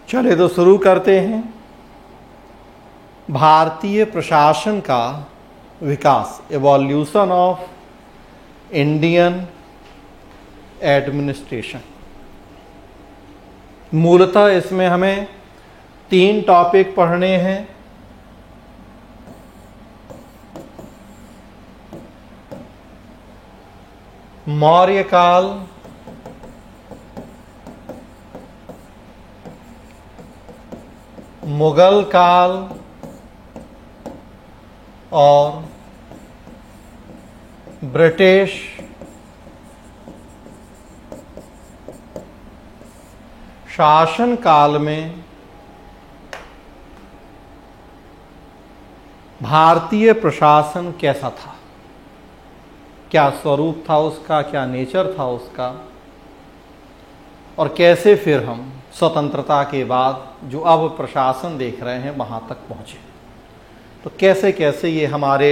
चले तो शुरू करते हैं। भारतीय प्रशासन का विकास, एवोल्यूशन ऑफ इंडियन एडमिनिस्ट्रेशन। मूलतः इसमें हमें 3 टॉपिक पढ़ने हैं। मौर्य काल, मुगल काल और ब्रिटिश शासन काल में भारतीय प्रशासन कैसा था, क्या स्वरूप था उसका, क्या नेचर था उसका, और कैसे फिर हम स्वतंत्रता के बाद जो अब प्रशासन देख रहे हैं वहाँ तक पहुँचे। तो कैसे कैसे ये हमारे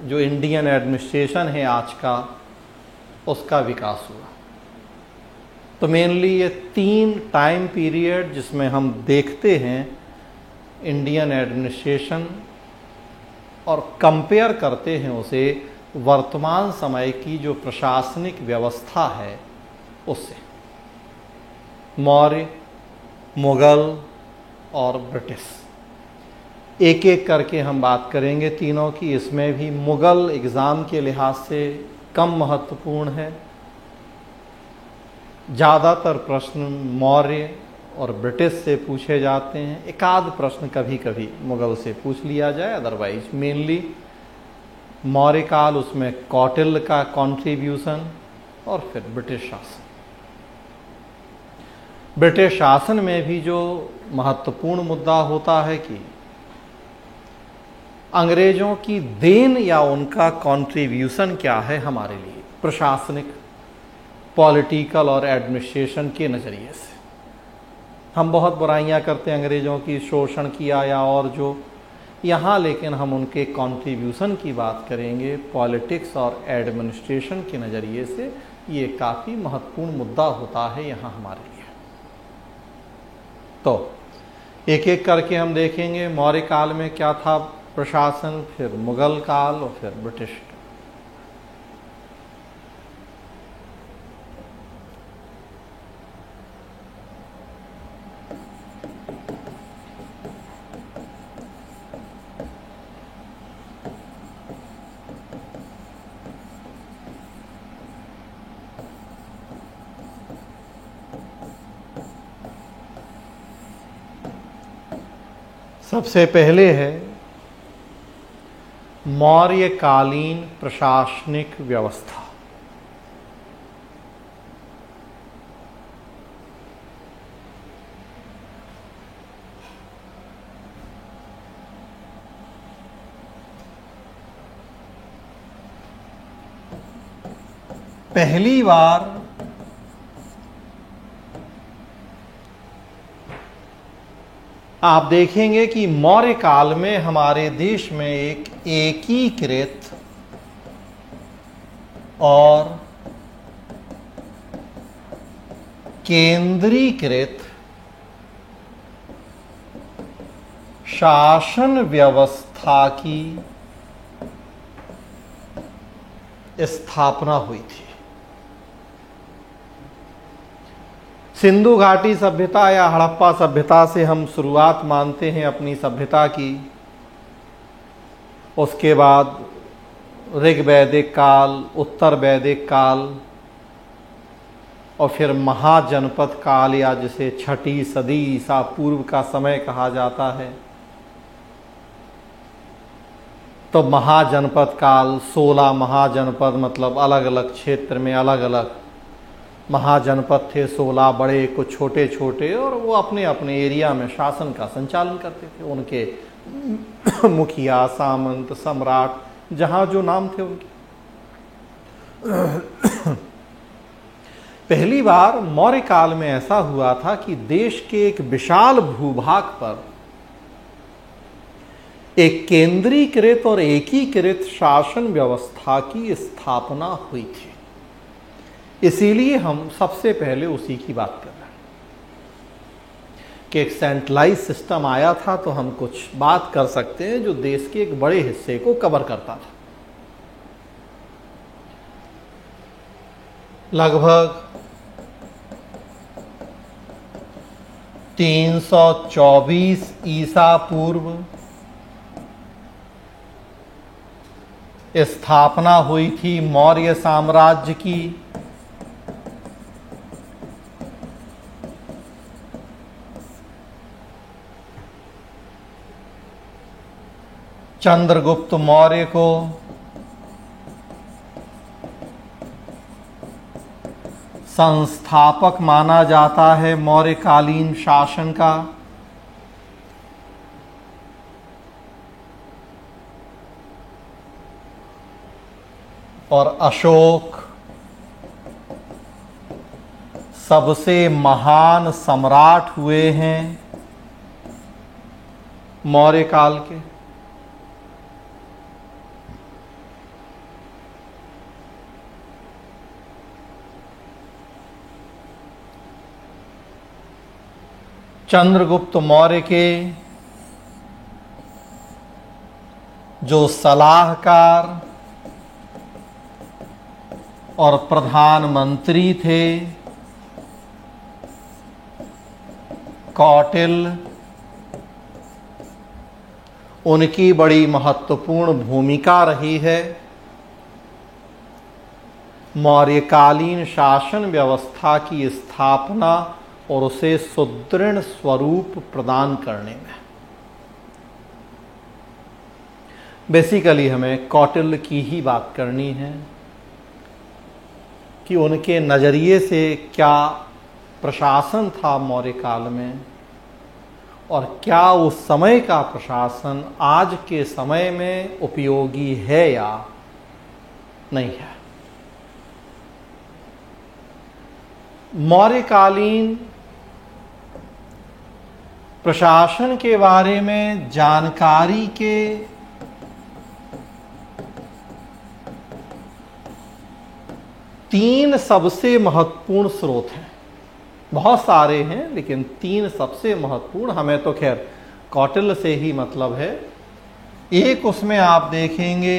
जो इंडियन एडमिनिस्ट्रेशन है आज का, उसका विकास हुआ। तो मेनली ये 3 टाइम पीरियड जिसमें हम देखते हैं इंडियन एडमिनिस्ट्रेशन और कंपेयर करते हैं उसे वर्तमान समय की जो प्रशासनिक व्यवस्था है उससे। मौर्य, मुगल और ब्रिटिश, एक एक करके हम बात करेंगे तीनों की। इसमें भी मुगल एग्ज़ाम के लिहाज से कम महत्वपूर्ण है। ज़्यादातर प्रश्न मौर्य और ब्रिटिश से पूछे जाते हैं। एकाध प्रश्न कभी कभी मुगल से पूछ लिया जाए, अदरवाइज मेनली मौर्य काल, उसमें कौटिल्य का कंट्रीब्यूशन, और फिर ब्रिटिश शासन। ब्रिटिश शासन में भी जो महत्वपूर्ण मुद्दा होता है कि अंग्रेजों की देन या उनका कंट्रीब्यूशन क्या है हमारे लिए प्रशासनिक, पॉलिटिकल और एडमिनिस्ट्रेशन के नज़रिए से। हम बहुत बुराइयां करते हैं अंग्रेजों की, शोषण किया या और जो यहाँ, लेकिन हम उनके कंट्रीब्यूशन की बात करेंगे पॉलिटिक्स और एडमिनिस्ट्रेशन के नज़रिए से। ये काफ़ी महत्वपूर्ण मुद्दा होता है यहाँ हमारे लिए। तो एक एक करके हम देखेंगे। मौर्य काल में क्या था प्रशासन, फिर मुगल काल और फिर ब्रिटिश। सबसे पहले है मौर्यकालीन प्रशासनिक व्यवस्था। पहली बार आप देखेंगे कि मौर्य काल में हमारे देश में एक एकीकृत और केंद्रीकृत शासन व्यवस्था की स्थापना हुई थी। सिंधु घाटी सभ्यता या हड़प्पा सभ्यता से हम शुरुआत मानते हैं अपनी सभ्यता की। उसके बाद ऋग्वैदिक काल, उत्तर वैदिक काल, और फिर महाजनपद काल या जिसे 6ठी सदी ईसा पूर्व का समय कहा जाता है। तो महाजनपद काल, 16 महाजनपद, मतलब अलग अलग क्षेत्र में अलग अलग महाजनपद थे, 16 बड़े, कुछ छोटे छोटे, और वो अपने अपने एरिया में शासन का संचालन करते थे। उनके मुखिया, सामंत, सम्राट, जहाँ जो नाम थे उनके। पहली बार मौर्य काल में ऐसा हुआ था कि देश के एक विशाल भूभाग पर एक केंद्रीकृत और एकीकृत शासन व्यवस्था की स्थापना हुई थी। इसीलिए हम सबसे पहले उसी की बात कर रहे हैं। कि एक सेंट्रलाइज सिस्टम आया था तो हम कुछ बात कर सकते हैं जो देश के एक बड़े हिस्से को कवर करता था। लगभग 324 ईसा पूर्व स्थापना हुई थी मौर्य साम्राज्य की। चंद्रगुप्त मौर्य को संस्थापक माना जाता है मौर्यकालीन शासन का। और अशोक सबसे महान सम्राट हुए हैं मौर्य काल के। चंद्रगुप्त मौर्य के जो सलाहकार और प्रधानमंत्री थे कौटिल्य, उनकी बड़ी महत्वपूर्ण भूमिका रही है मौर्यकालीन शासन व्यवस्था की स्थापना और उसे सुदृढ़ स्वरूप प्रदान करने में। बेसिकली हमें कौटिल्य की ही बात करनी है कि उनके नज़रिए से क्या प्रशासन था मौर्य काल में और क्या उस समय का प्रशासन आज के समय में उपयोगी है या नहीं है। मौर्यकालीन प्रशासन के बारे में जानकारी के तीन सबसे महत्वपूर्ण स्रोत हैं। बहुत सारे हैं लेकिन तीन सबसे महत्वपूर्ण, हमें तो खैर कौटिल्य से ही मतलब है। एक उसमें आप देखेंगे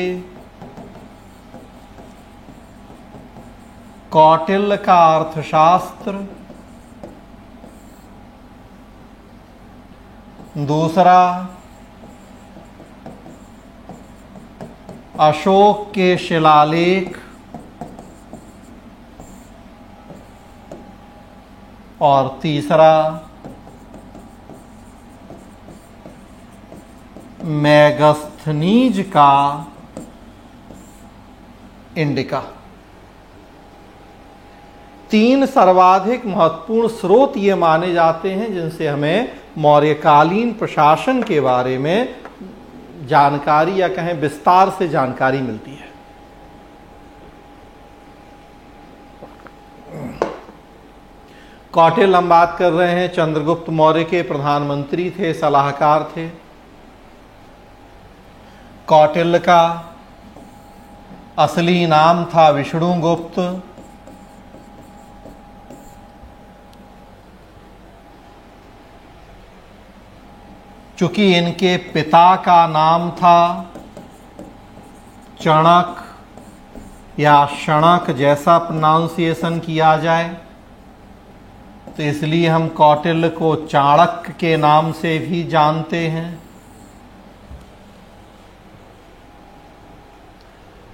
कौटिल्य का अर्थशास्त्र, दूसरा अशोक के शिलालेख और तीसरा मेगास्थनीज का इंडिका। तीन सर्वाधिक महत्वपूर्ण स्रोत ये माने जाते हैं जिनसे हमें मौर्यकालीन प्रशासन के बारे में जानकारी या कहें विस्तार से जानकारी मिलती है। कौटिल्य हम बात कर रहे हैं, चंद्रगुप्त मौर्य के प्रधानमंत्री थे, सलाहकार थे। कौटिल्य का असली नाम था विष्णुगुप्त। चूंकि इनके पिता का नाम था चणक या शणक, जैसा प्रोनाउंसिएशन किया जाए, तो इसलिए हम कौटिल्य को चाणक्य के नाम से भी जानते हैं।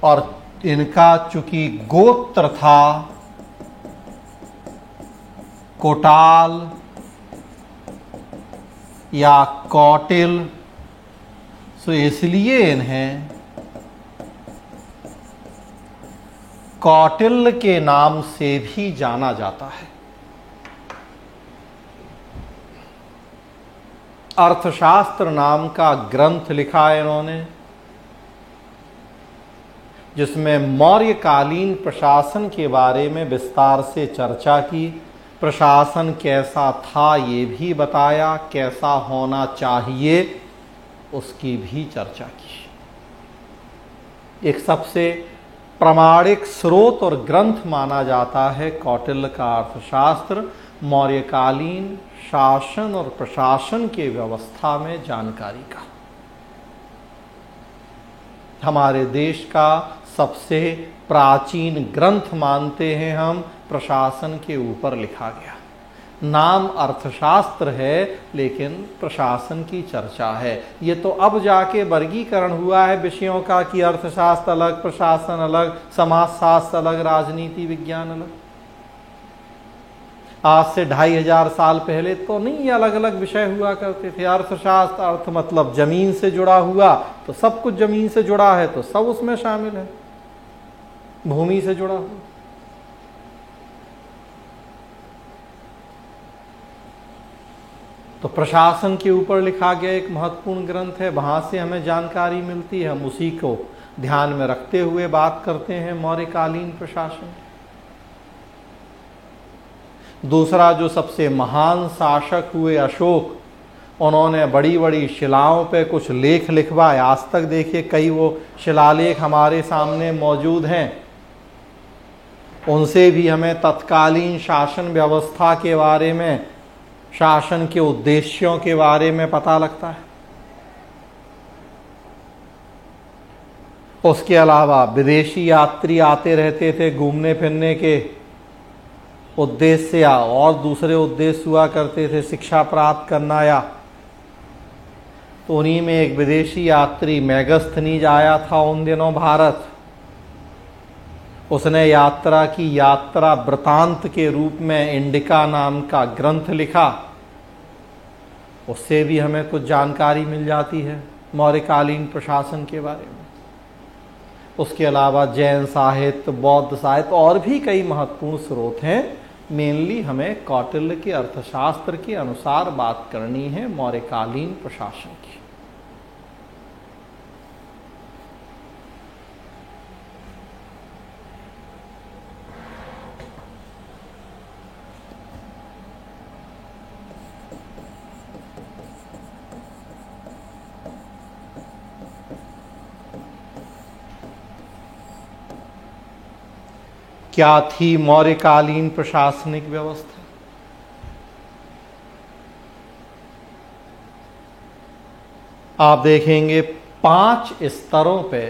और इनका चूंकि गोत्र था कोटाल या कौटिल्य, तो इसलिए इन्हें कौटिल्य के नाम से भी जाना जाता है। अर्थशास्त्र नाम का ग्रंथ लिखा है इन्होंने, जिसमें मौर्यकालीन प्रशासन के बारे में विस्तार से चर्चा की। प्रशासन कैसा था ये भी बताया, कैसा होना चाहिए उसकी भी चर्चा की। एक सबसे प्रामाणिक स्रोत और ग्रंथ माना जाता है कौटिल्य का अर्थशास्त्र। मौर्यकालीन शासन और प्रशासन के व्यवस्था में जानकारी का। हमारे देश का सबसे प्राचीन ग्रंथ मानते हैं हम प्रशासन के ऊपर लिखा गया। नाम अर्थशास्त्र है लेकिन प्रशासन की चर्चा है। ये तो अब जाके वर्गीकरण हुआ है विषयों का कि अर्थशास्त्र अलग, प्रशासन अलग, समाजशास्त्र अलग, राजनीति विज्ञान अलग। आज से 2500 साल पहले तो नहीं अलग अलग विषय हुआ करते थे। अर्थशास्त्र, अर्थ मतलब जमीन से जुड़ा हुआ, तो सब कुछ जमीन से जुड़ा है तो सब उसमें शामिल है, भूमि से जुड़ा हुआ। तो प्रशासन के ऊपर लिखा गया एक महत्वपूर्ण ग्रंथ है, वहां से हमें जानकारी मिलती है। हम उसी को ध्यान में रखते हुए बात करते हैं मौर्यकालीन प्रशासन। दूसरा, जो सबसे महान शासक हुए अशोक, उन्होंने बड़ी बड़ी शिलाओं पे कुछ लेख लिखवाए। आज तक देखिए कई वो शिलालेख हमारे सामने मौजूद हैं। उनसे भी हमें तत्कालीन शासन व्यवस्था के बारे में, शासन के उद्देश्यों के बारे में पता लगता है। उसके अलावा विदेशी यात्री आते रहते थे घूमने फिरने के उद्देश्य से, या और दूसरे उद्देश्य हुआ करते थे, शिक्षा प्राप्त करना या। तो उन्हीं में एक विदेशी यात्री मेगास्थनीज आया था उन दिनों भारत। उसने यात्रा की यात्रा वृतांत के रूप में इंडिका नाम का ग्रंथ लिखा। उससे भी हमें कुछ जानकारी मिल जाती है मौर्यकालीन प्रशासन के बारे में। उसके अलावा जैन साहित्य, बौद्ध साहित्य और भी कई महत्वपूर्ण स्रोत हैं। मेनली हमें कौटिल्य के अर्थशास्त्र के अनुसार बात करनी है मौर्यकालीन प्रशासन की। क्या थी मौर्यकालीन प्रशासनिक व्यवस्था? आप देखेंगे 5 स्तरों पे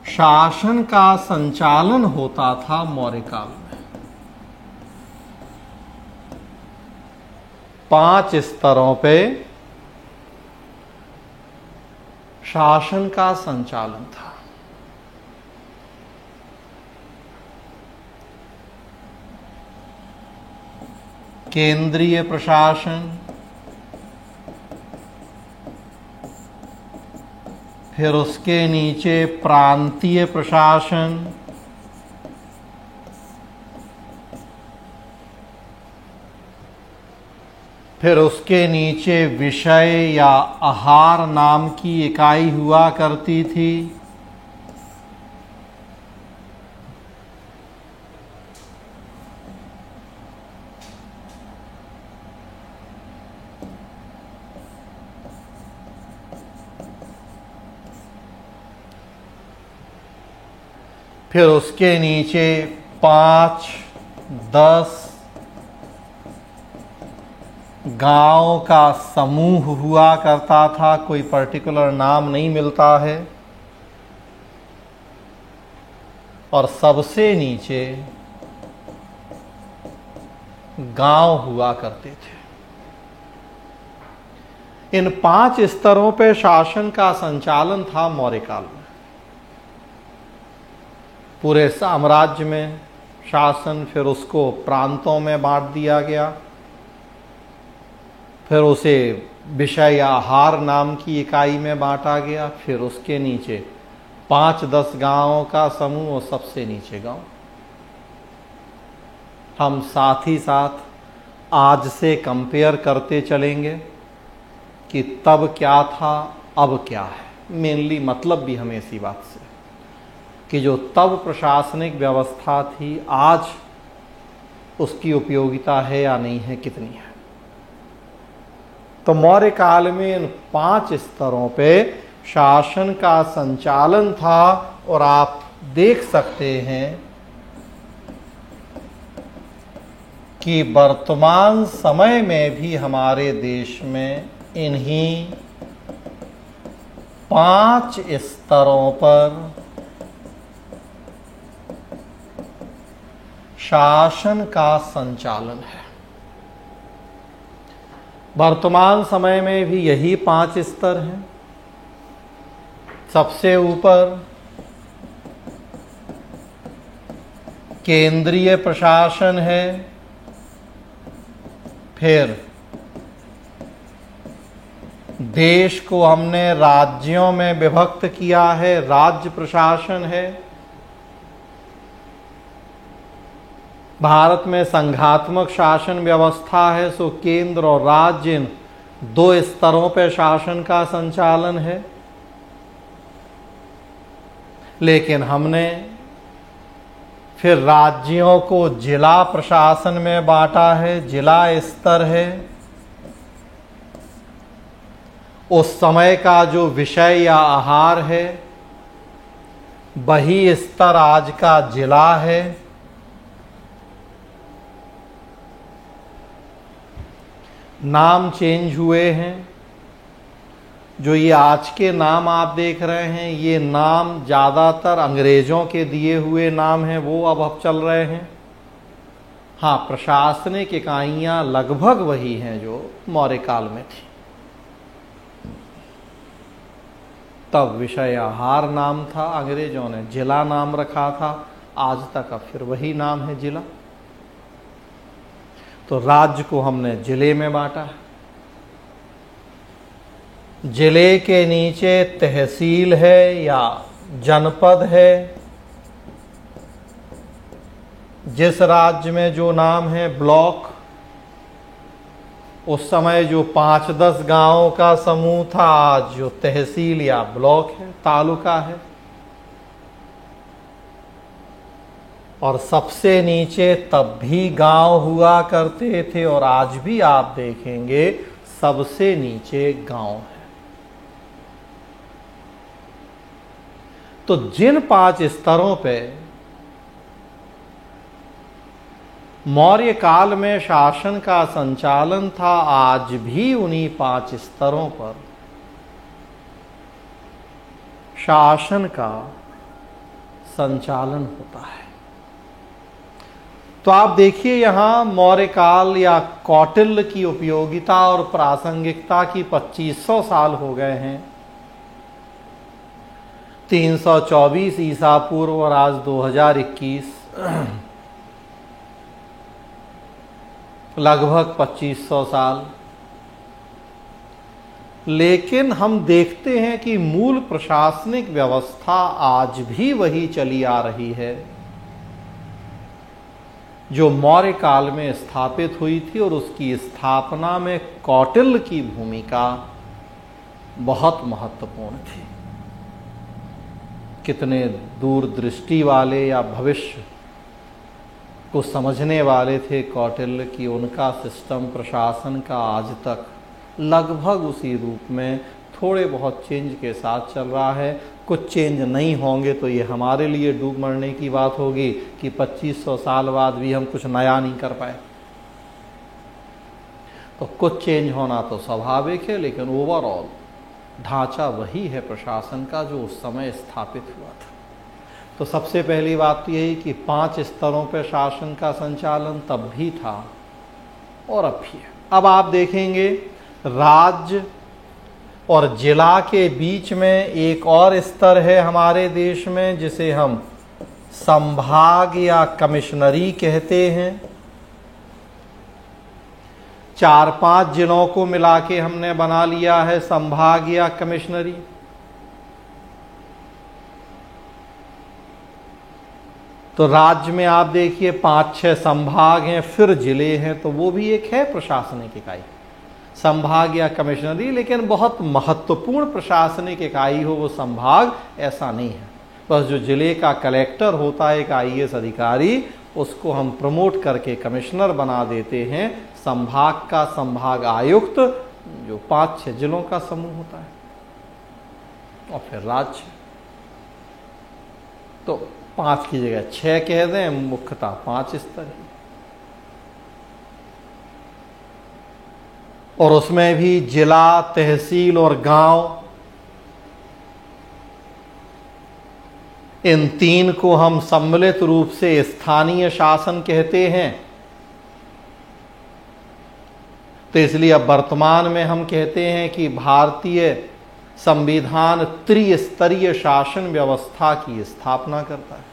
शासन का संचालन होता था मौर्यकाल में। 5 स्तरों पे शासन का संचालन था। केंद्रीय प्रशासन, फिर उसके नीचे प्रांतीय प्रशासन, फिर उसके नीचे विषय या आहार नाम की इकाई हुआ करती थी। फिर उसके नीचे 5, 10 गांव का समूह हुआ करता था। कोई पर्टिकुलर नाम नहीं मिलता है। और सबसे नीचे गांव हुआ करते थे। इन 5 स्तरों पे शासन का संचालन था मौर्यकाल में। पूरे साम्राज्य में शासन, फिर उसको प्रांतों में बांट दिया गया। फिर उसे विषय या आहार नाम की इकाई में बांटा गया। फिर उसके नीचे 5-10 गांवों का समूह और सबसे नीचे गांव। हम साथ ही साथ आज से कंपेयर करते चलेंगे कि तब क्या था, अब क्या है। मेनली मतलब भी हमें इसी बात से कि जो तब प्रशासनिक व्यवस्था थी, आज उसकी उपयोगिता है या नहीं है, कितनी है। तो मौर्य काल में इन 5 स्तरों पे शासन का संचालन था। और आप देख सकते हैं कि वर्तमान समय में भी हमारे देश में इन्हीं 5 स्तरों पर शासन का संचालन है। वर्तमान समय में भी यही 5 स्तर हैं। सबसे ऊपर केंद्रीय प्रशासन है, फिर देश को हमने राज्यों में विभक्त किया है, राज्य प्रशासन है। भारत में संघात्मक शासन व्यवस्था है, सो केंद्र और राज्य इन 2 स्तरों पर शासन का संचालन है। लेकिन हमने फिर राज्यों को जिला प्रशासन में बांटा है, जिला स्तर है। उस समय का जो विषय या आहार है वही स्तर आज का जिला है। नाम चेंज हुए हैं। जो ये आज के नाम आप देख रहे हैं, ये नाम ज़्यादातर अंग्रेजों के दिए हुए नाम हैं, वो अब चल रहे हैं। हाँ, प्रशासनिक इकाइयाँ लगभग वही हैं जो मौर्य काल में थी। तब विषय आहार नाम था, अंग्रेजों ने जिला नाम रखा था, आज तक अब फिर वही नाम है जिला। तो राज्य को हमने जिले में बांटा है। जिले के नीचे तहसील है या जनपद है। जिस राज्य में जो नाम है ब्लॉक, उस समय जो 5-10 गांवों का समूह था, आज जो तहसील या ब्लॉक है, तालुका है। और सबसे नीचे तब भी गांव हुआ करते थे और आज भी आप देखेंगे सबसे नीचे गांव है। तो जिन 5 स्तरों पे मौर्य काल में शासन का संचालन था, आज भी उन्हीं 5 स्तरों पर शासन का संचालन होता है। तो आप देखिए यहां मौर्य काल या कौटिल्य की उपयोगिता और प्रासंगिकता की 2500 साल हो गए हैं। 324 ईसा पूर्व और आज 2021, लगभग 2500 साल। लेकिन हम देखते हैं कि मूल प्रशासनिक व्यवस्था आज भी वही चली आ रही है जो मौर्य काल में स्थापित हुई थी। और उसकी स्थापना में कौटिल्य की भूमिका बहुत महत्वपूर्ण थी। कितने दूरदृष्टि वाले या भविष्य को समझने वाले थे कौटिल्य की उनका सिस्टम प्रशासन का आज तक लगभग उसी रूप में थोड़े बहुत चेंज के साथ चल रहा है। कुछ चेंज नहीं होंगे तो ये हमारे लिए डूब मरने की बात होगी कि 2500 साल बाद भी हम कुछ नया नहीं कर पाए। तो कुछ चेंज होना तो स्वाभाविक है, लेकिन ओवरऑल ढांचा वही है प्रशासन का जो उस समय स्थापित हुआ था। तो सबसे पहली बात तो यही कि 5 स्तरों पर शासन का संचालन तब भी था और अब भी है। अब आप देखेंगे राज्य और जिला के बीच में एक और स्तर है हमारे देश में, जिसे हम संभाग या कमिश्नरी कहते हैं। 4-5 जिलों को मिला के हमने बना लिया है संभाग या कमिश्नरी। तो राज्य में आप देखिए 5-6 संभाग हैं, फिर जिले हैं, तो वो भी एक है प्रशासनिक इकाई, संभाग या कमिश्नरी। लेकिन बहुत महत्वपूर्ण प्रशासनिक इकाई हो वो संभाग, ऐसा नहीं है। बस जो जिले का कलेक्टर होता है, एक IAS अधिकारी, उसको हम प्रमोट करके कमिश्नर बना देते हैं। संभाग का संभाग आयुक्त जो 5-6 जिलों का समूह होता है, और फिर राज्य। तो 5 की जगह 6 कह दें, मुख्यतः 5 स्तर ही। और उसमें भी जिला, तहसील और गांव, इन 3 को हम सम्मिलित रूप से स्थानीय शासन कहते हैं। तो इसलिए अब वर्तमान में हम कहते हैं कि भारतीय संविधान त्रिस्तरीय शासन व्यवस्था की स्थापना करता है।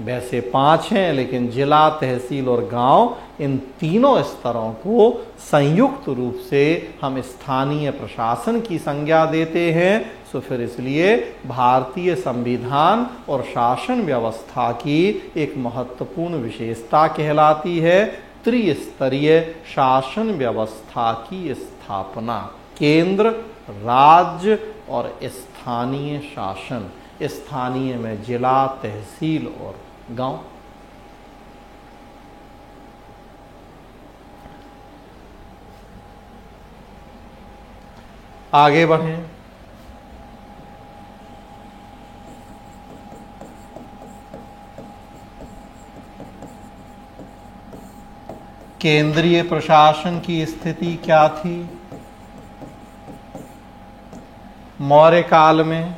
वैसे 5 हैं, लेकिन जिला, तहसील और गांव, इन तीनों स्तरों को संयुक्त रूप से हम स्थानीय प्रशासन की संज्ञा देते हैं। तो फिर इसलिए भारतीय संविधान और शासन व्यवस्था की एक महत्वपूर्ण विशेषता कहलाती है त्रिस्तरीय शासन व्यवस्था की स्थापना। केंद्र, राज्य और स्थानीय शासन। स्थानीय में जिला, तहसील और गांव। आगे बढ़ें। केंद्रीय प्रशासन की स्थिति क्या थी मौर्य काल में,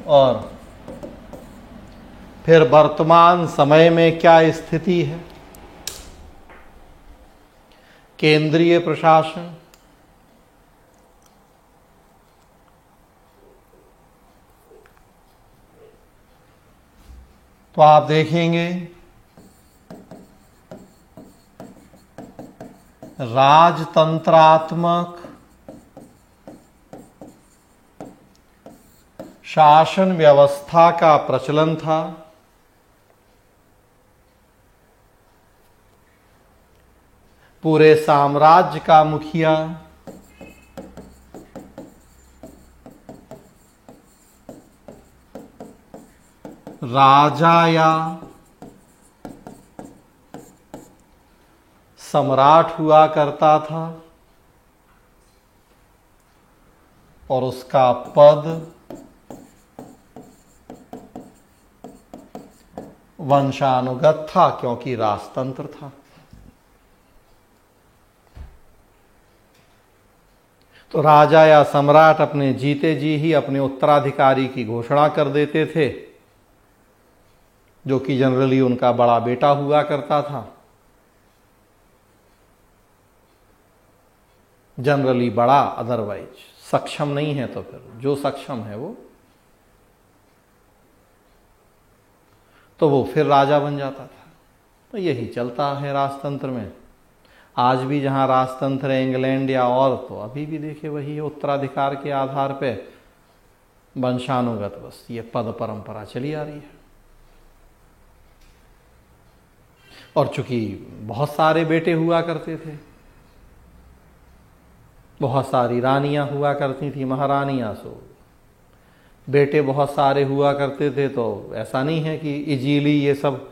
और फिर वर्तमान समय में क्या स्थिति है। केंद्रीय प्रशासन तो आप देखेंगे राजतंत्रात्मक शासन व्यवस्था का प्रचलन था। पूरे साम्राज्य का मुखिया राजा या सम्राट हुआ करता था, और उसका पद वंशानुगत था, क्योंकि राजतंत्र था। तो राजा या सम्राट अपने जीते जी ही अपने उत्तराधिकारी की घोषणा कर देते थे, जो कि जनरली उनका बड़ा बेटा हुआ करता था। जनरली बड़ा, अदरवाइज सक्षम नहीं है तो फिर जो सक्षम है वो फिर राजा बन जाता था। तो यही चलता है राजतंत्र में। आज भी जहां राजतंत्र है इंग्लैंड या और, तो अभी भी देखिए वही है, उत्तराधिकार के आधार पे वंशानुगत बस ये पद परंपरा चली आ रही है। और चूंकि बहुत सारे बेटे हुआ करते थे, बहुत सारी रानियां हुआ करती थी, महारानियां, सो बेटे बहुत सारे हुआ करते थे, तो ऐसा नहीं है कि इजीली ये सब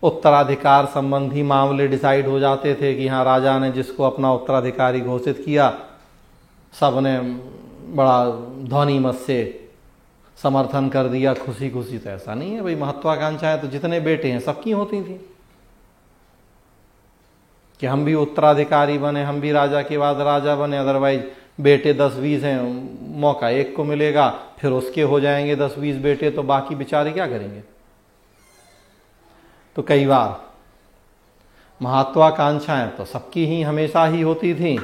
उत्तराधिकार संबंधी मामले डिसाइड हो जाते थे कि हाँ राजा ने जिसको अपना उत्तराधिकारी घोषित किया सबने बड़ा ध्वनि मत से समर्थन कर दिया खुशी खुशी। तो ऐसा नहीं है भाई, महत्वाकांक्षाएं तो जितने बेटे हैं सबकी होती थी कि हम भी उत्तराधिकारी बने, हम भी राजा के बाद राजा बने। अदरवाइज बेटे 10-20 हैं, मौका एक को मिलेगा, फिर उसके हो जाएंगे 10-20 बेटे, तो बाकी बेचारे क्या करेंगे। तो कई बार महत्वाकांक्षाएं तो सबकी ही हमेशा ही होती थी,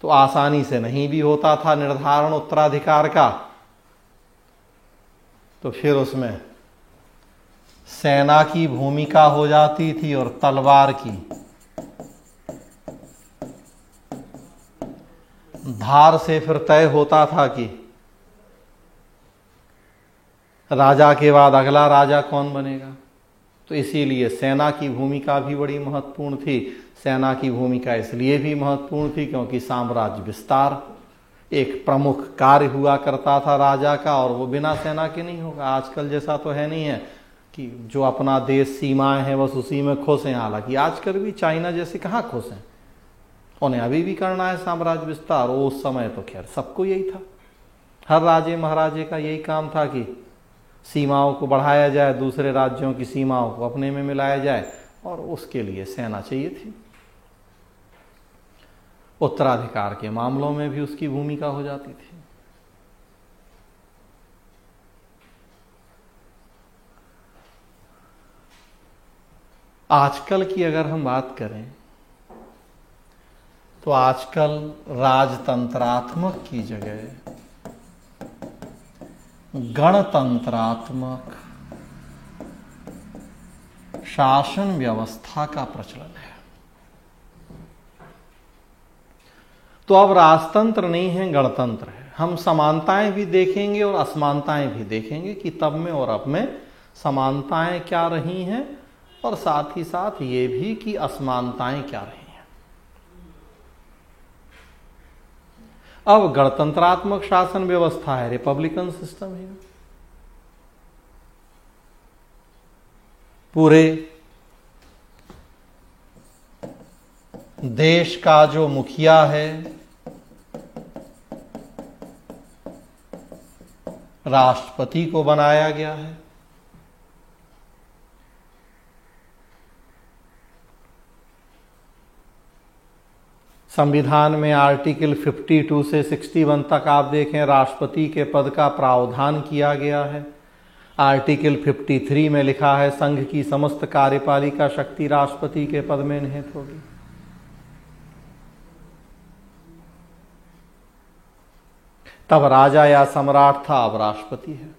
तो आसानी से नहीं भी होता था निर्धारण उत्तराधिकार का। तो फिर उसमें सेना की भूमिका हो जाती थी और तलवार की धार से फिर तय होता था कि राजा के बाद अगला राजा कौन बनेगा। तो इसीलिए सेना की भूमिका भी बड़ी महत्वपूर्ण थी। सेना की भूमिका इसलिए भी महत्वपूर्ण थी क्योंकि साम्राज्य विस्तार एक प्रमुख कार्य हुआ करता था राजा का, और वो बिना सेना के नहीं होगा। आजकल जैसा तो है नहीं है कि जो अपना देश सीमाएं हैं बस उसी में खुश हैं। हालांकि आजकल भी चाइना जैसे कहाँ खुश हैं, उन्हें अभी भी करना है साम्राज्य विस्तार। उस समय तो खैर सबको यही था, हर राजे महाराजे का यही काम था कि सीमाओं को बढ़ाया जाए, दूसरे राज्यों की सीमाओं को अपने में मिलाया जाए, और उसके लिए सेना चाहिए थी। उत्तराधिकार के मामलों में भी उसकी भूमिका हो जाती थी। आजकल की अगर हम बात करें तो आजकल राजतंत्रात्मक की जगह गणतंत्रात्मक शासन व्यवस्था का प्रचलन है। तो अब राजतंत्र नहीं है, गणतंत्र है। हम समानताएं भी देखेंगे और असमानताएं भी देखेंगे कि तब में और अब में समानताएं क्या रही हैं, और साथ ही साथ ये भी कि असमानताएं क्या रही हैं। अब गणतंत्रात्मक शासन व्यवस्था है, रिपब्लिकन सिस्टम है। पूरे देश का जो मुखिया है राष्ट्रपति को बनाया गया है। संविधान में आर्टिकल 52 से 61 तक आप देखें राष्ट्रपति के पद का प्रावधान किया गया है। आर्टिकल 53 में लिखा है संघ की समस्त कार्यपालिका शक्ति राष्ट्रपति के पद में निहित होगी। तब राजा या सम्राट था, अब राष्ट्रपति है।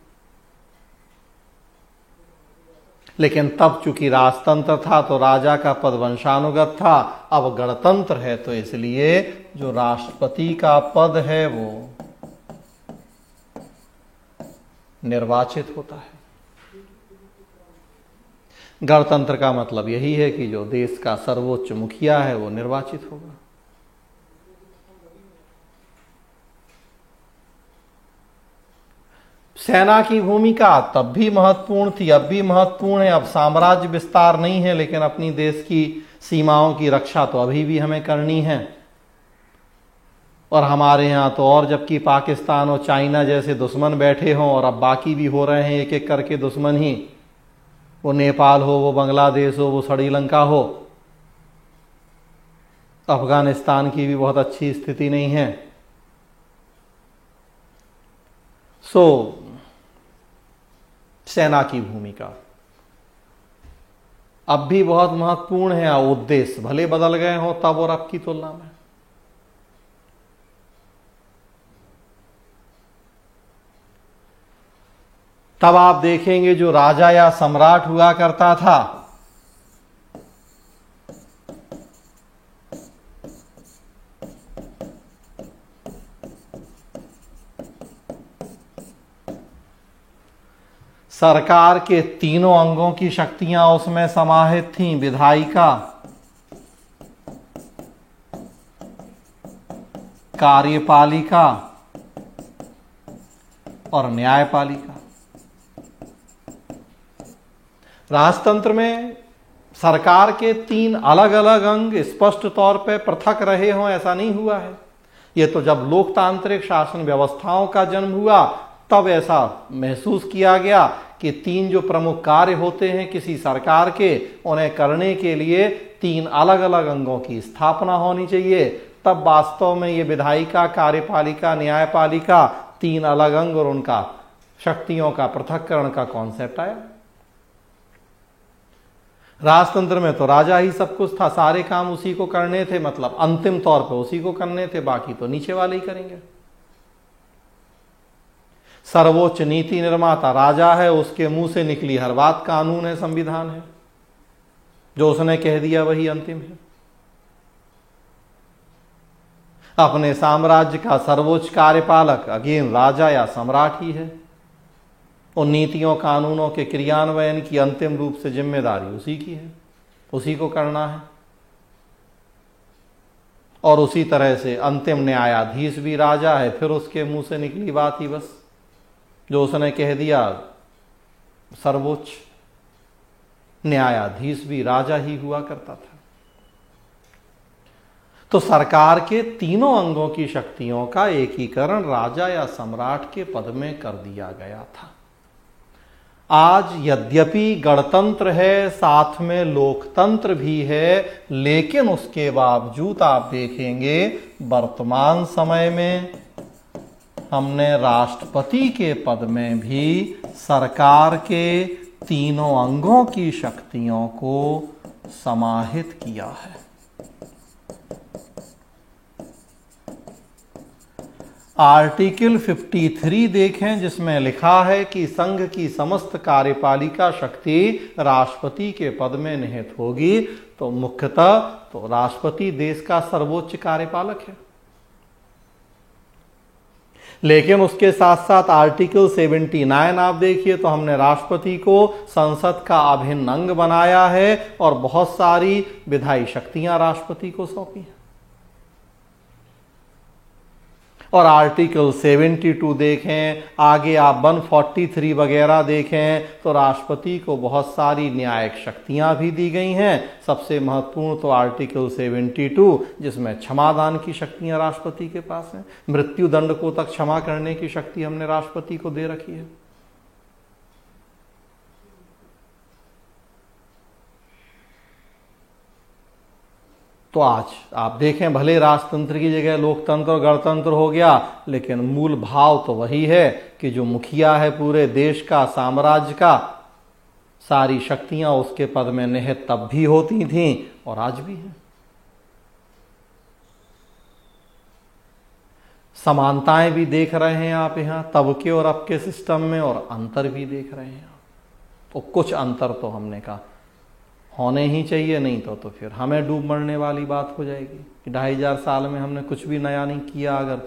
लेकिन तब चूंकि राजतंत्र था तो राजा का पद वंशानुगत था। अब गणतंत्र है तो इसलिए जो राष्ट्रपति का पद है वो निर्वाचित होता है। गणतंत्र का मतलब यही है कि जो देश का सर्वोच्च मुखिया है वो निर्वाचित होगा। सेना की भूमिका तब भी महत्वपूर्ण थी, अब भी महत्वपूर्ण है। अब साम्राज्य विस्तार नहीं है, लेकिन अपनी देश की सीमाओं की रक्षा तो अभी भी हमें करनी है। और हमारे यहाँ तो और, जबकि पाकिस्तान और चाइना जैसे दुश्मन बैठे हों, और अब बाकी भी हो रहे हैं एक एक करके दुश्मन ही, वो नेपाल हो, वो बांग्लादेश हो, वो श्रीलंका हो। अफगानिस्तान की भी बहुत अच्छी स्थिति नहीं है। सेना की भूमिका अब भी बहुत महत्वपूर्ण है। उद्देश्य भले बदल गए हों तब और अब की तुलना में। तब आप देखेंगे जो राजा या सम्राट हुआ करता था सरकार के तीनों अंगों की शक्तियां उसमें समाहित थीं। विधायिका, कार्यपालिका और न्यायपालिका। राजतंत्र में सरकार के तीन अलग अलग अंग स्पष्ट तौर पर पृथक रहे हों ऐसा नहीं हुआ है। ये तो जब लोकतांत्रिक शासन व्यवस्थाओं का जन्म हुआ तब ऐसा महसूस किया गया कि तीन जो प्रमुख कार्य होते हैं किसी सरकार के, उन्हें करने के लिए तीन अलग अलग अंगों की स्थापना होनी चाहिए। तब वास्तव में ये विधायिका, कार्यपालिका, न्यायपालिका, तीन अलग अंग और उनका शक्तियों का पृथक्करण का कॉन्सेप्ट आया। राजतंत्र में तो राजा ही सब कुछ था, सारे काम उसी को करने थे, मतलब अंतिम तौर पर उसी को करने थे, बाकी तो नीचे वाले ही करेंगे। सर्वोच्च नीति निर्माता राजा है, उसके मुंह से निकली हर बात कानून है, संविधान है। जो उसने कह दिया वही अंतिम है। अपने साम्राज्य का सर्वोच्च कार्यपालक अगेन राजा या सम्राट ही है। उन नीतियों कानूनों के क्रियान्वयन की अंतिम रूप से जिम्मेदारी उसी की है, उसी को करना है। और उसी तरह से अंतिम न्यायाधीश भी राजा है, फिर उसके मुंह से निकली बात ही बस जो उसने कह दिया सर्वोच्च न्यायाधीश भी राजा ही हुआ करता था। तो सरकार के तीनों अंगों की शक्तियों का एकीकरण राजा या सम्राट के पद में कर दिया गया था। आज यद्यपि गणतंत्र है, साथ में लोकतंत्र भी है, लेकिन उसके बावजूद आप देखेंगे वर्तमान समय में हमने राष्ट्रपति के पद में भी सरकार के तीनों अंगों की शक्तियों को समाहित किया है। आर्टिकल 53 देखें, जिसमें लिखा है कि संघ की समस्त कार्यपालिका शक्ति राष्ट्रपति के पद में निहित होगी। तो मुख्यतः तो राष्ट्रपति देश का सर्वोच्च कार्यपालक है, लेकिन उसके साथ साथ आर्टिकल 79 आप देखिए तो हमने राष्ट्रपति को संसद का अभिन्न अंग बनाया है और बहुत सारी विधायी शक्तियां राष्ट्रपति को सौंपी हैं। और आर्टिकल 72 देखें, आगे आप 143 वगैरह देखें तो राष्ट्रपति को बहुत सारी न्यायिक शक्तियां भी दी गई हैं। सबसे महत्वपूर्ण तो आर्टिकल 72, जिसमें क्षमादान की शक्तियां राष्ट्रपति के पास हैं। मृत्यु दंड को तक क्षमा करने की शक्ति हमने राष्ट्रपति को दे रखी है। तो आज आप देखें, भले राजतंत्र की जगह लोकतंत्र और गणतंत्र हो गया, लेकिन मूल भाव तो वही है कि जो मुखिया है पूरे देश का, साम्राज्य का, सारी शक्तियां उसके पद में निहित तब भी होती थीं और आज भी हैं। समानताएं भी देख रहे हैं आप यहां तब के और अब के सिस्टम में, और अंतर भी देख रहे हैं। तो कुछ अंतर तो हमने कहा होने ही चाहिए, नहीं तो फिर हमें डूब मरने वाली बात हो जाएगी कि 2500 साल में हमने कुछ भी नया नहीं किया अगर।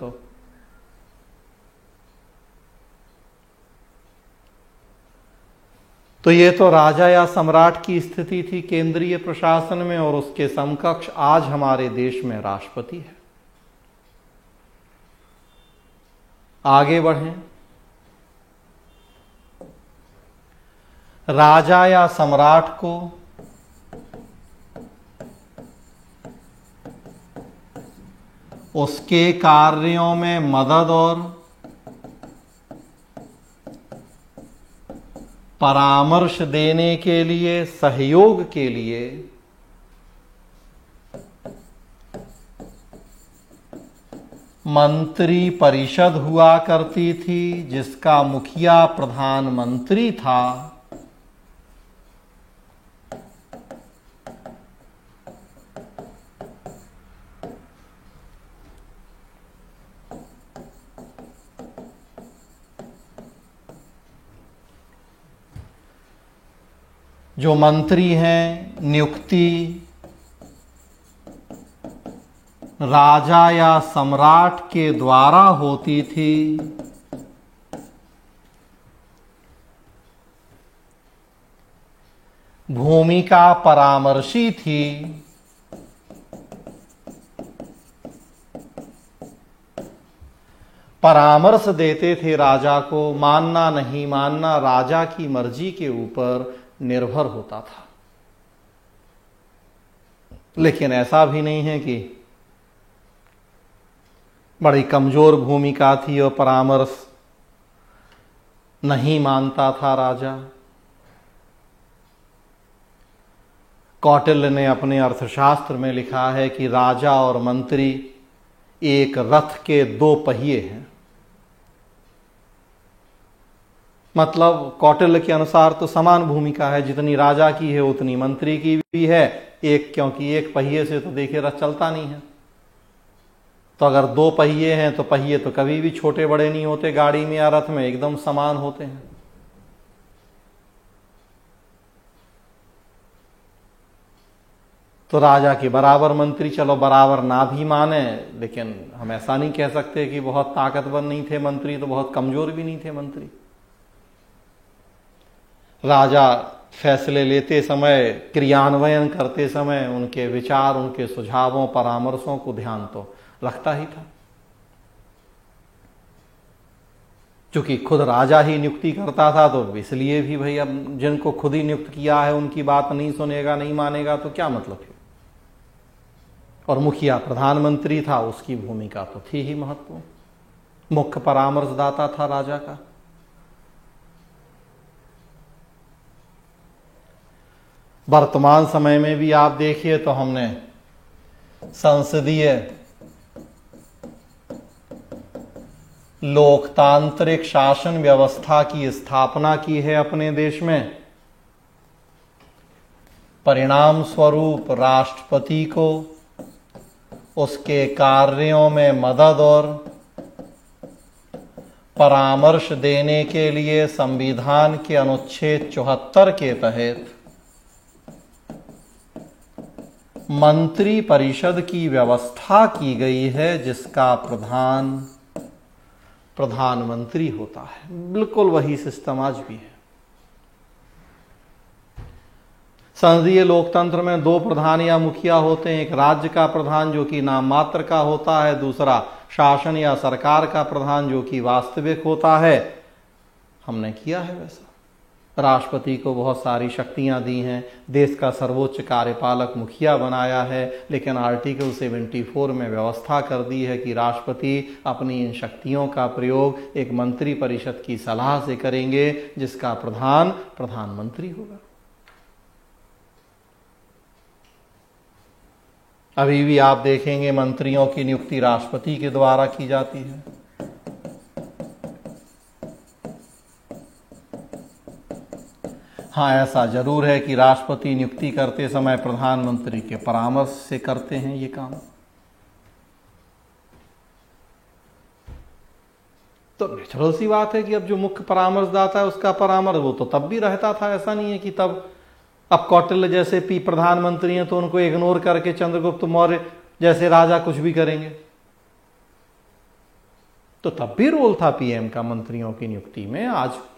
तो ये तो राजा या सम्राट की स्थिति थी केंद्रीय प्रशासन में, और उसके समकक्ष आज हमारे देश में राष्ट्रपति है। आगे बढ़ें। राजा या सम्राट को उसके कार्यों में मदद और परामर्श देने के लिए, सहयोग के लिए मंत्री परिषद हुआ करती थी, जिसका मुखिया प्रधानमंत्री था। जो मंत्री हैं, नियुक्ति राजा या सम्राट के द्वारा होती थी। भूमिका परामर्शी थी। परामर्श देते थे राजा को, मानना नहीं मानना राजा की मर्जी के ऊपर निर्भर होता था। लेकिन ऐसा भी नहीं है कि बड़ी कमजोर भूमिका थी और परामर्श नहीं मानता था राजा। कौटिल्य ने अपने अर्थशास्त्र में लिखा है कि राजा और मंत्री एक रथ के 2 पहिए हैं। मतलब कौटिल्य के अनुसार तो समान भूमिका है, जितनी राजा की है उतनी मंत्री की भी है। क्योंकि एक पहिए से तो देखिए रथ चलता नहीं है, तो अगर 2 पहिए हैं तो पहिए तो कभी भी छोटे बड़े नहीं होते, गाड़ी में या रथ में एकदम समान होते हैं। तो राजा के बराबर मंत्री, चलो बराबर ना भी माने, लेकिन हम ऐसा नहीं कह सकते कि बहुत ताकतवर नहीं थे मंत्री, तो बहुत कमजोर भी नहीं थे मंत्री। राजा फैसले लेते समय, क्रियान्वयन करते समय उनके विचार, उनके सुझावों, परामर्शों को ध्यान तो रखता ही था। चूंकि खुद राजा ही नियुक्ति करता था तो इसलिए भी भाई अब जिनको खुद ही नियुक्त किया है उनकी बात नहीं सुनेगा, नहीं मानेगा तो क्या मतलब है। और मुखिया प्रधानमंत्री था, उसकी भूमिका तो थी ही महत्वपूर्ण, मुख्य परामर्शदाता था राजा का। वर्तमान समय में भी आप देखिए तो हमने संसदीय लोकतांत्रिक शासन व्यवस्था की स्थापना की है अपने देश में। परिणाम स्वरूप राष्ट्रपति को उसके कार्यों में मदद और परामर्श देने के लिए संविधान के अनुच्छेद 74 के तहत मंत्री परिषद की व्यवस्था की गई है, जिसका प्रधान प्रधानमंत्री होता है। बिल्कुल वही सिस्टम आज भी है। संसदीय लोकतंत्र में दो प्रधान या मुखिया होते हैं, एक राज्य का प्रधान जो कि नाम मात्र का होता है, दूसरा शासन या सरकार का प्रधान जो कि वास्तविक होता है। हमने किया है वैसा, राष्ट्रपति को बहुत सारी शक्तियां दी हैं, देश का सर्वोच्च कार्यपालक मुखिया बनाया है, लेकिन आर्टिकल 74 में व्यवस्था कर दी है कि राष्ट्रपति अपनी इन शक्तियों का प्रयोग एक मंत्री परिषद की सलाह से करेंगे, जिसका प्रधान प्रधानमंत्री होगा। अभी भी आप देखेंगे मंत्रियों की नियुक्ति राष्ट्रपति के द्वारा की जाती है। हाँ, ऐसा जरूर है कि राष्ट्रपति नियुक्ति करते समय प्रधानमंत्री के परामर्श से करते हैं ये काम। तो नेचुरल सी बात है कि अब जो मुख्य परामर्शदाता है उसका परामर्श वो तो तब भी रहता था, ऐसा नहीं है कि तब। अब कौटिल्य जैसे प्रधानमंत्री हैं तो उनको इग्नोर करके चंद्रगुप्त मौर्य जैसे राजा कुछ भी करेंगे, तो तब भी रोल था पीएम का मंत्रियों की नियुक्ति में, आज भी।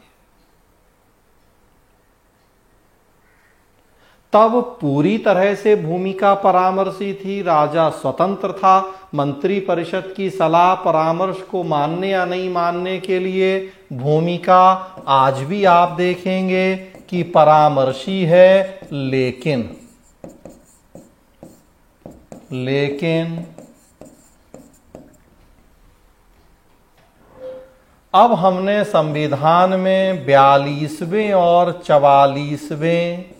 तब पूरी तरह से भूमिका परामर्शी थी, राजा स्वतंत्र था। मंत्री परिषद की सलाह परामर्श को मानने या नहीं मानने के लिए भूमिका आज भी आप देखेंगे कि परामर्शी है, लेकिन अब हमने संविधान में 42वें और 44वें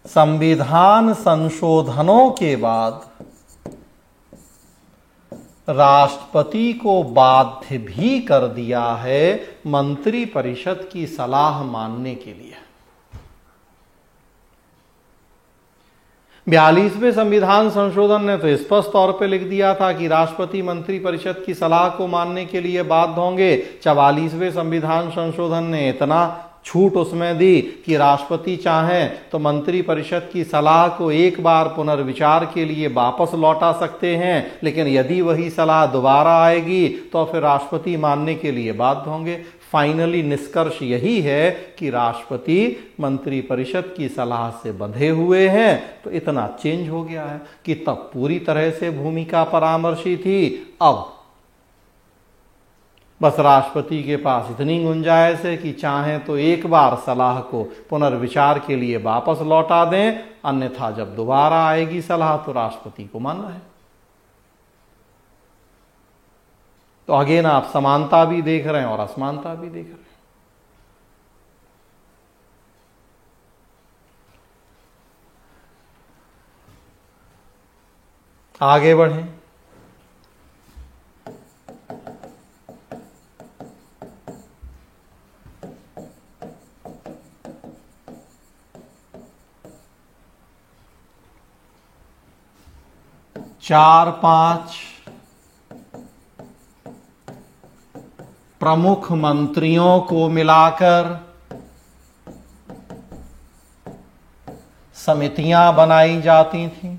संविधान संशोधनों के बाद राष्ट्रपति को बाध्य भी कर दिया है मंत्री परिषद की सलाह मानने के लिए। 42वें संविधान संशोधन ने तो स्पष्ट तौर पर लिख दिया था कि राष्ट्रपति मंत्री परिषद की सलाह को मानने के लिए बाध्य होंगे। 44वें संविधान संशोधन ने इतना छूट उसमें दी कि राष्ट्रपति चाहें तो मंत्री परिषद की सलाह को एक बार पुनर्विचार के लिए वापस लौटा सकते हैं, लेकिन यदि वही सलाह दोबारा आएगी तो फिर राष्ट्रपति मानने के लिए बाध्य होंगे। फाइनली निष्कर्ष यही है कि राष्ट्रपति मंत्री परिषद की सलाह से बंधे हुए हैं। तो इतना चेंज हो गया है कि तब पूरी तरह से भूमिका परामर्शी थी, अब बस राष्ट्रपति के पास इतनी गुंजाइश है कि चाहें तो एक बार सलाह को पुनर्विचार के लिए वापस लौटा दें, अन्यथा जब दोबारा आएगी सलाह तो राष्ट्रपति को मानना है। तो अगेन आप समानता भी देख रहे हैं और असमानता भी देख रहे हैं। आगे बढ़ें। चार पांच प्रमुख मंत्रियों को मिलाकर समितियां बनाई जाती थीं।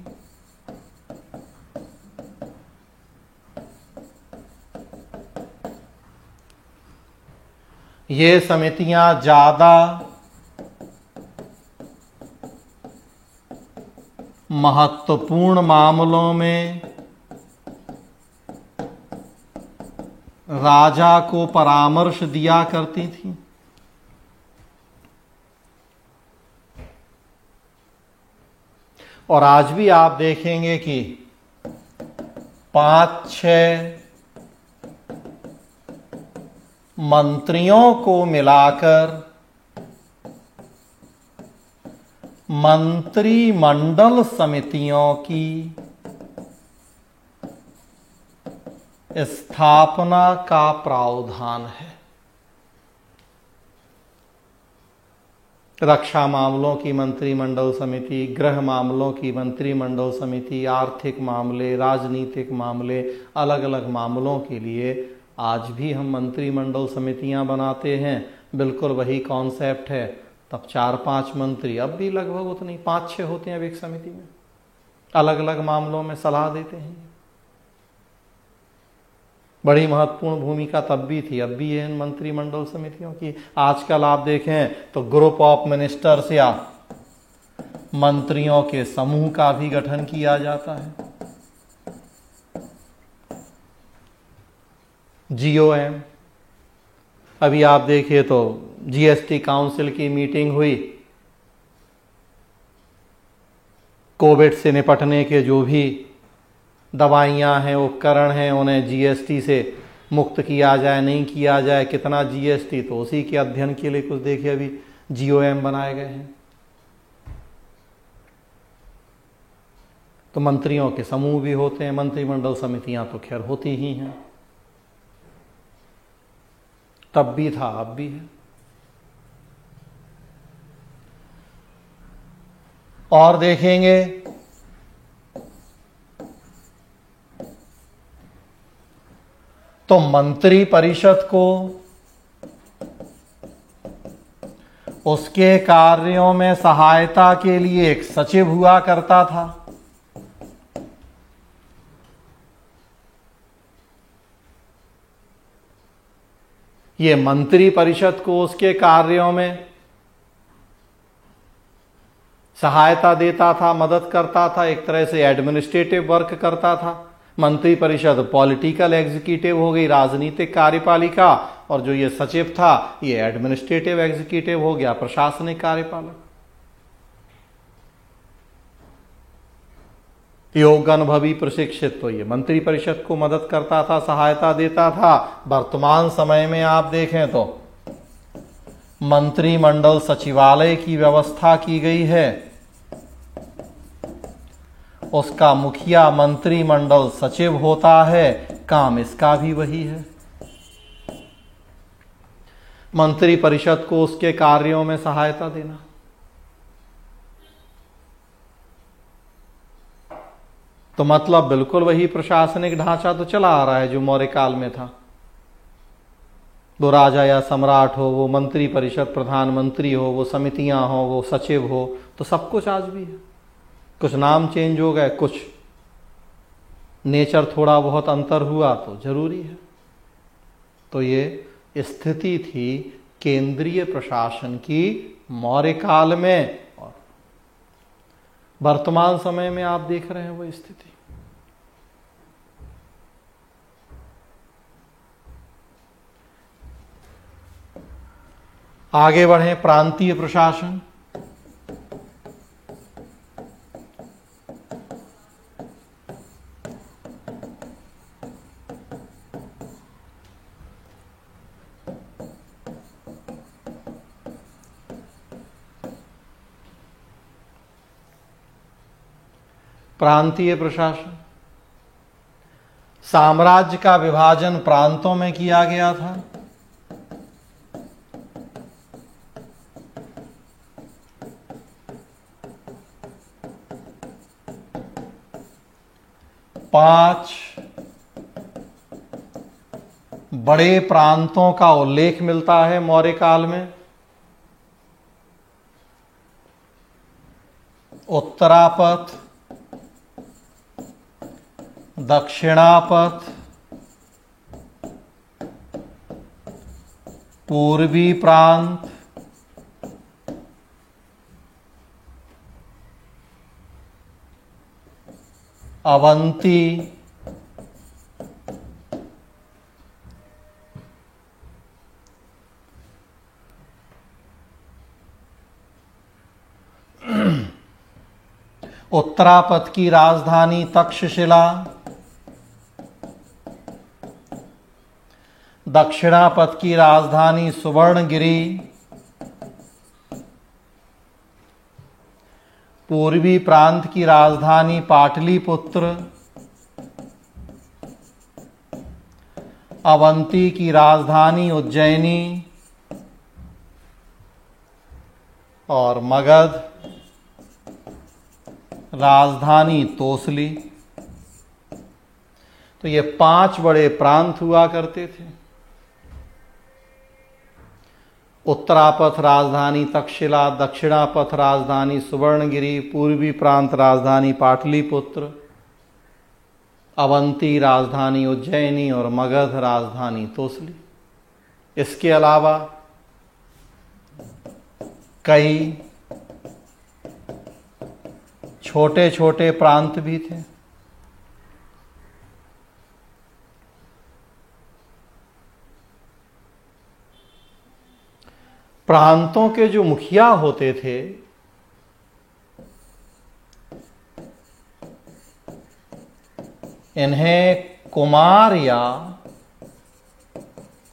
ये समितियां ज्यादा महत्वपूर्ण मामलों में राजा को परामर्श दिया करती थी। और आज भी आप देखेंगे कि 5-6 मंत्रियों को मिलाकर मंत्रिमंडल समितियों की स्थापना का प्रावधान है। रक्षा मामलों की मंत्रिमंडल समिति, गृह मामलों की मंत्रिमंडल समिति, आर्थिक मामले, राजनीतिक मामले, अलग अलग मामलों के लिए आज भी हम मंत्रिमंडल समितियां बनाते हैं। बिल्कुल वही कॉन्सेप्ट है। तब 4-5 मंत्री, अब भी लगभग उतनी 5-6 होते हैं अब एक समिति में, अलग अलग मामलों में सलाह देते हैं। बड़ी महत्वपूर्ण भूमिका तब भी थी, अब भी है इन मंत्रिमंडल समितियों की। आजकल आप देखें तो ग्रुप ऑफ मिनिस्टर्स या मंत्रियों के समूह का भी गठन किया जाता है। GOM, अभी आप देखिए तो GST काउंसिल की मीटिंग हुई। कोविड से निपटने के जो भी दवाइयाँ हैं, उपकरण हैं, उन्हें GST से मुक्त किया जाए, नहीं किया जाए, कितना GST, तो उसी के अध्ययन के लिए कुछ देखिए अभी GOM बनाए गए हैं। तो मंत्रियों के समूह भी होते हैं, मंत्रिमंडल समितियां तो खैर होती ही हैं। तब भी था, अब भी है। और देखेंगे तो मंत्री परिषद को उसके कार्यों में सहायता के लिए एक सचिव हुआ करता था। ये मंत्री परिषद को उसके कार्यों में सहायता देता था, मदद करता था, एक तरह से एडमिनिस्ट्रेटिव वर्क करता था। मंत्री परिषद पॉलिटिकल एग्जीक्यूटिव हो गई, राजनीतिक कार्यपालिका, और जो ये सचिव था ये एडमिनिस्ट्रेटिव एग्जीक्यूटिव हो गया, प्रशासनिक कार्यपालक। योग अनुभवी प्रशिक्षित, तो ये मंत्री परिषद को मदद करता था, सहायता देता था। वर्तमान समय में आप देखें तो मंत्रिमंडल सचिवालय की व्यवस्था की गई है, उसका मुखिया मंत्रिमंडल सचिव होता है, काम इसका भी वही है। मंत्री परिषद को उसके कार्यों में सहायता देना। तो मतलब बिल्कुल वही प्रशासनिक ढांचा तो चला आ रहा है जो मौर्य काल में था। वो राजा या सम्राट हो, वो मंत्री परिषद प्रधानमंत्री हो, वो समितियां हो, वो सचिव हो, तो सब कुछ आज भी है। कुछ नाम चेंज हो गए, कुछ नेचर थोड़ा बहुत अंतर हुआ तो जरूरी है। तो ये स्थिति थी केंद्रीय प्रशासन की मौर्य काल में, और वर्तमान समय में आप देख रहे हैं वो स्थिति। आगे बढ़े, प्रांतीय प्रशासन। प्रांतीय प्रशासन, साम्राज्य का विभाजन प्रांतों में किया गया था। पांच बड़े प्रांतों का उल्लेख मिलता है मौर्य काल में। उत्तरापथ, दक्षिणापथ, पूर्वी प्रांत, अवंती, उत्तरापथ की राजधानी तक्षशिला, दक्षिणापथ की राजधानी सुवर्णगिरी, पूर्वी प्रांत की राजधानी पाटलिपुत्र, अवंती की राजधानी उज्जैनी और मगध राजधानी तोसली। तो ये 5 बड़े प्रांत हुआ करते थे। उत्तरापथ राजधानी तक्षशिला, दक्षिणापथ राजधानी सुवर्णगिरी, पूर्वी प्रांत राजधानी पाटलिपुत्र, अवंती राजधानी उज्जैनी और मगध राजधानी तोसली। इसके अलावा कई छोटे छोटे प्रांत भी थे। प्रांतों के जो मुखिया होते थे इन्हें कुमार या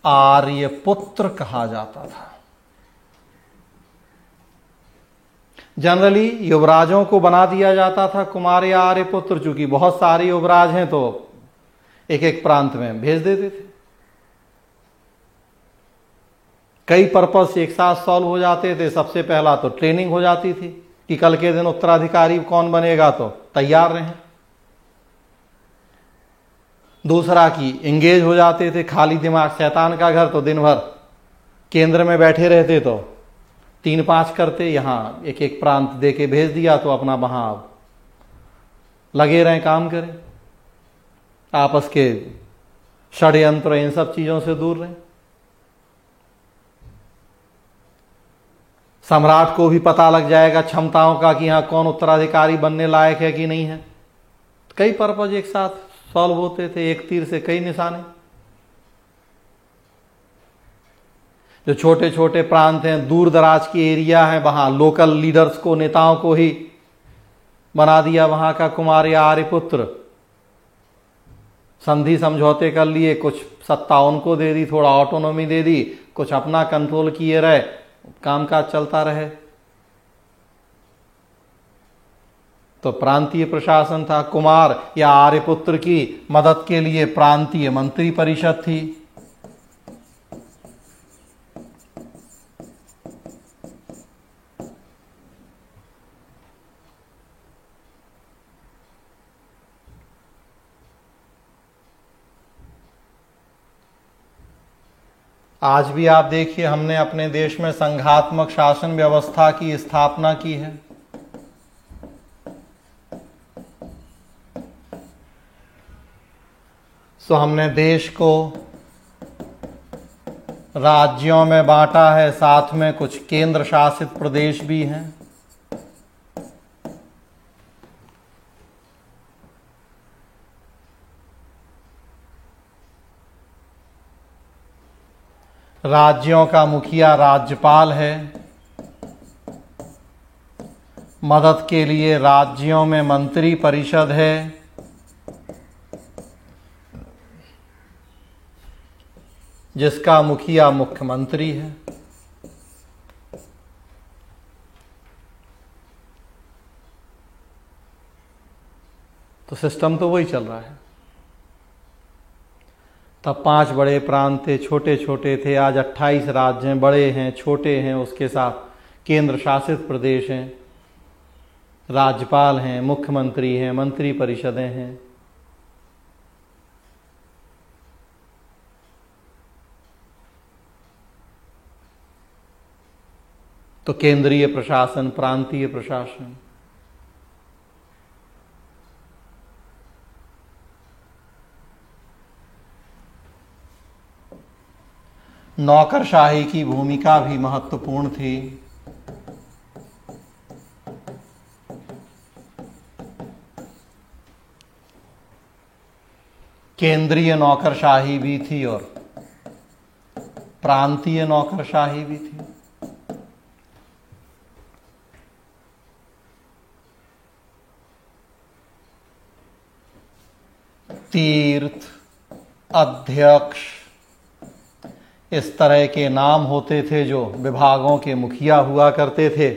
आर्यपुत्र कहा जाता था। जनरली युवराजों को बना दिया जाता था कुमार या आर्यपुत्र, चूंकि बहुत सारे युवराज हैं तो एक एक प्रांत में भेज देते थे। कई पर्पस एक साथ सॉल्व हो जाते थे। सबसे पहला तो ट्रेनिंग हो जाती थी कि कल के दिन उत्तराधिकारी कौन बनेगा, तो तैयार रहें। दूसरा कि इंगेज हो जाते थे। खाली दिमाग शैतान का घर, तो दिन भर केंद्र में बैठे रहते तो 3-5 करते, यहां एक एक प्रांत दे के भेज दिया तो अपना वहां लगे रहें, काम करें, आपस के षड्यंत्र इन सब चीजों से दूर रहें। सम्राट को भी पता लग जाएगा क्षमताओं का कि यहां कौन उत्तराधिकारी बनने लायक है कि नहीं है। कई पर्पज एक साथ सॉल्व होते थे, एक तीर से कई निशाने। जो छोटे छोटे प्रांत हैं, दूर दराज की एरिया है, वहां लोकल लीडर्स को, नेताओं को ही बना दिया वहां का कुमार या आर्यपुत्र। संधि समझौते कर लिए, कुछ सत्ता उनको दे दी, थोड़ा ऑटोनॉमी दे दी, कुछ अपना कंट्रोल किए रहे, कामकाज चलता रहे। तो प्रांतीय प्रशासन था। कुमार या आर्यपुत्र की मदद के लिए प्रांतीय मंत्री परिषद थी। आज भी आप देखिए, हमने अपने देश में संघात्मक शासन व्यवस्था की स्थापना की है। सो हमने देश को राज्यों में बांटा है, साथ में कुछ केंद्र शासित प्रदेश भी हैं। राज्यों का मुखिया राज्यपाल है। मदद के लिए राज्यों में मंत्री परिषद है। जिसका मुखिया मुख्यमंत्री है। तो सिस्टम तो वही चल रहा है। तब 5 बड़े प्रांत थे, छोटे छोटे थे। आज 28 राज्य हैं, बड़े हैं, छोटे हैं, उसके साथ केंद्र शासित प्रदेश हैं, राज्यपाल हैं, मुख्यमंत्री हैं, मंत्री परिषदें हैं। तो केंद्रीय प्रशासन, प्रांतीय प्रशासन। नौकरशाही की भूमिका भी महत्वपूर्ण थी। केंद्रीय नौकरशाही भी थी और प्रांतीय नौकरशाही भी थी। तीर्थ, अध्यक्ष, इस तरह के नाम होते थे जो विभागों के मुखिया हुआ करते थे।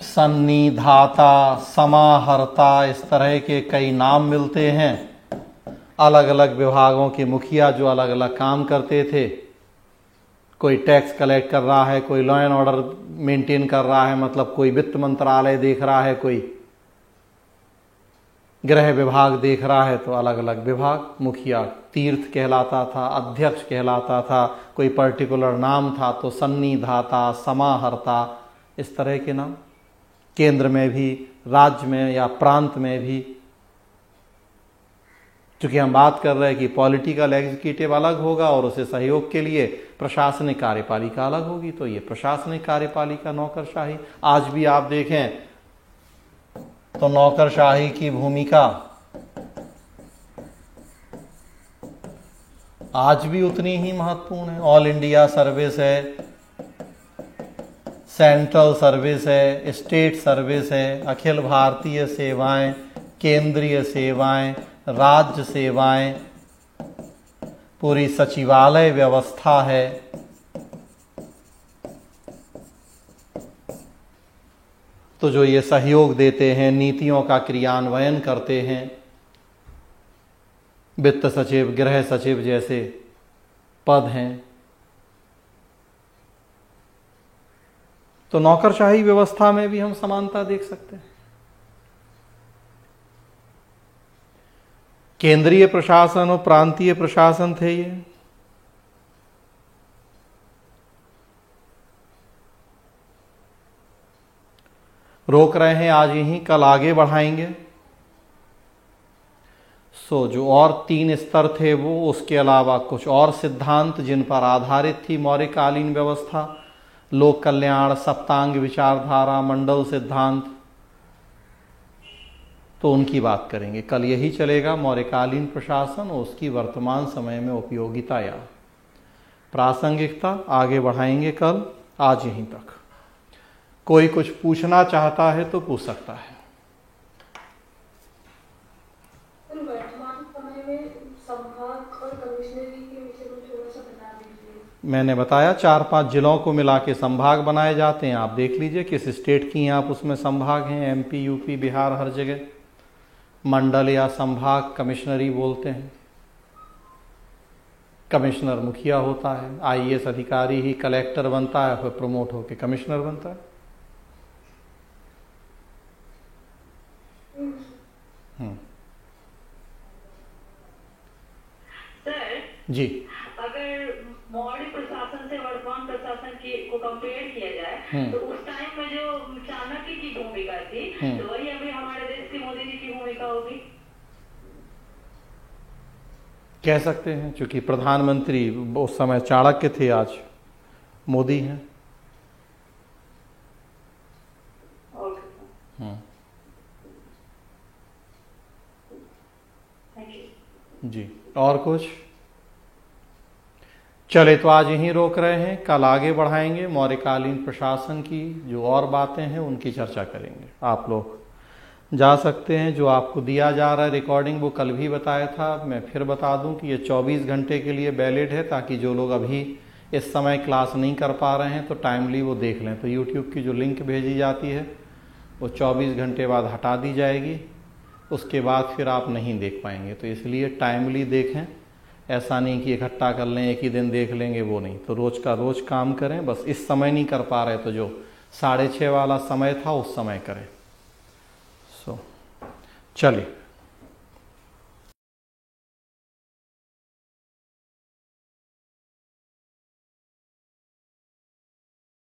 सन्निधाता, समाहर्ता, इस तरह के कई नाम मिलते हैं। अलग अलग विभागों के मुखिया जो अलग अलग काम करते थे। कोई टैक्स कलेक्ट कर रहा है, कोई लॉ एंड ऑर्डर मेंटेन कर रहा है, मतलब कोई वित्त मंत्रालय देख रहा है, कोई गृह विभाग देख रहा है, तो अलग अलग विभाग मुखिया। तीर्थ कहलाता था, अध्यक्ष कहलाता था, कोई पर्टिकुलर नाम था तो सन्निधाता, समाहर्ता, इस तरह के नाम। केंद्र में भी, राज्य में या प्रांत में भी, चूंकि हम बात कर रहे हैं कि पॉलिटिकल एग्जीक्यूटिव अलग होगा और उसे सहयोग के लिए प्रशासनिक कार्यपालिका अलग होगी, तो ये प्रशासनिक कार्यपालिका नौकरशाही। आज भी आप देखें तो नौकरशाही की भूमिका आज भी उतनी ही महत्वपूर्ण है। ऑल इंडिया सर्विस है, सेंट्रल सर्विस है, स्टेट सर्विस है, अखिल भारतीय सेवाएं, केंद्रीय सेवाएं, राज्य सेवाएं, पूरी सचिवालय व्यवस्था है। तो जो ये सहयोग देते हैं, नीतियों का क्रियान्वयन करते हैं, वित्त सचिव, गृह सचिव जैसे पद हैं। तो नौकरशाही व्यवस्था में भी हम समानता देख सकते हैं। केंद्रीय प्रशासन और प्रांतीय प्रशासन थे ये। रोक रहे हैं आज यहीं, कल आगे बढ़ाएंगे। जो और 3 स्तर थे वो, उसके अलावा कुछ और सिद्धांत जिन पर आधारित थी मौर्यकालीन व्यवस्था, लोक कल्याण, सप्तांग विचारधारा, मंडल सिद्धांत, तो उनकी बात करेंगे कल। यही चलेगा मौर्यकालीन प्रशासन और उसकी वर्तमान समय में उपयोगिता या प्रासंगिकता। आगे बढ़ाएंगे कल, आज यहीं तक। कोई कुछ पूछना चाहता है तो पूछ सकता है। वर्तमान समय में संभाग और कमिश्नरी के विषय में थोड़ा सा बता दीजिए। मैंने बताया 4-5 जिलों को मिला के संभाग बनाए जाते हैं। आप देख लीजिए किस स्टेट की हैं आप, उसमें संभाग हैं। एमपी, यूपी, बिहार, हर जगह मंडल या संभाग कमिश्नरी बोलते हैं। कमिश्नर मुखिया होता है, आईएएस अधिकारी ही कलेक्टर बनता है, फिर प्रमोट होकर कमिश्नर बनता है। सर जी, अगर मौर्य प्रशासन से वर्तमान प्रशासन को कंपेयर किया जाए तो उस टाइम में जो चाणक्य की भूमिका थी तो वही अभी हमारे देश की मोदी जी की भूमिका होगी, कह सकते हैं। क्योंकि प्रधानमंत्री उस समय चाणक्य थे, आज मोदी हैं। जी, और कुछ? चले तो आज यहीं रोक रहे हैं, कल आगे बढ़ाएंगे। मौर्यकालीन प्रशासन की जो और बातें हैं उनकी चर्चा करेंगे। आप लोग जा सकते हैं। जो आपको दिया जा रहा है रिकॉर्डिंग, वो कल भी बताया था, मैं फिर बता दूं कि ये 24 घंटे के लिए वैलिड है, ताकि जो लोग अभी इस समय क्लास नहीं कर पा रहे हैं तो टाइमली वो देख लें। तो यूट्यूब की जो लिंक भेजी जाती है वो 24 घंटे बाद हटा दी जाएगी, उसके बाद फिर आप नहीं देख पाएंगे। तो इसलिए टाइमली देखें, ऐसा नहीं कि इकट्ठा कर लें, एक ही दिन देख लेंगे, वो नहीं। तो रोज का रोज काम करें। बस इस समय नहीं कर पा रहे तो जो 6:30 वाला समय था उस समय करें। चलिए।